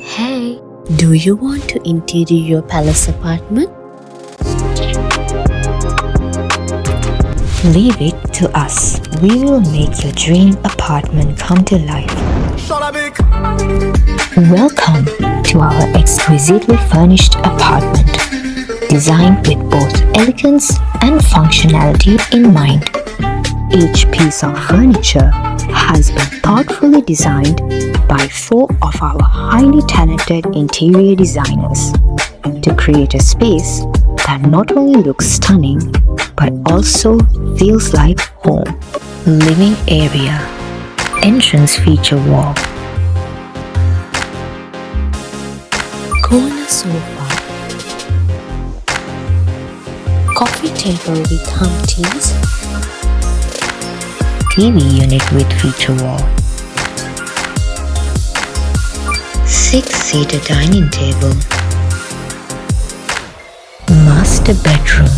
Hey, do you want to interior your palace apartment? Leave it to us. We will make your dream apartment come to life. Welcome to our exquisitely furnished apartment, designed with both elegance and functionality in mind. Each piece of furniture has been thoughtfully designed by 4 of our highly talented interior designers to create a space that not only looks stunning but also feels like home. Living area, entrance feature wall, corner sofa, coffee table with humpties, TV unit with feature wall, 6-seater dining table, master bedroom,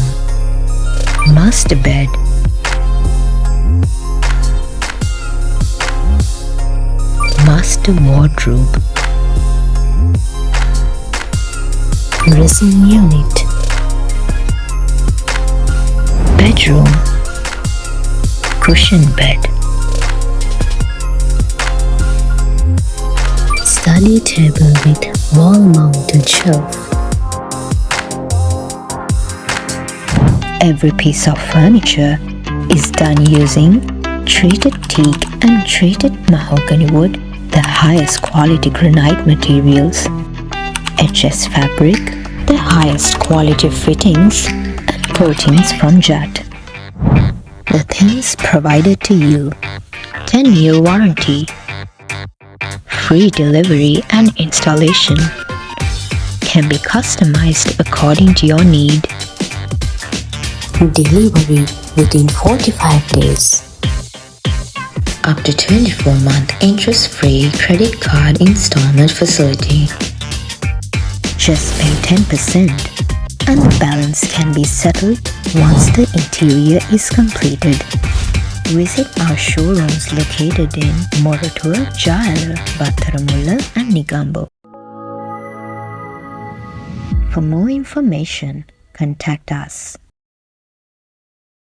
master bed, master wardrobe, dressing unit, bedroom, cushion bed, study table with wall-mounted shelf. Every piece of furniture is done using treated teak and treated mahogany wood, the highest quality granite materials, HS fabric, the highest quality fittings and coatings from JaEla. The things provided to you: 10-year warranty, free delivery and installation, can be customized according to your need. Delivery within 45 days. Up to 24-month interest-free credit card installment facility. Just pay 10% and the balance can be settled once the interior is completed. Visit our showrooms located in Moratuwa, JaEla, Battaramulla and Negombo. For more information, contact us.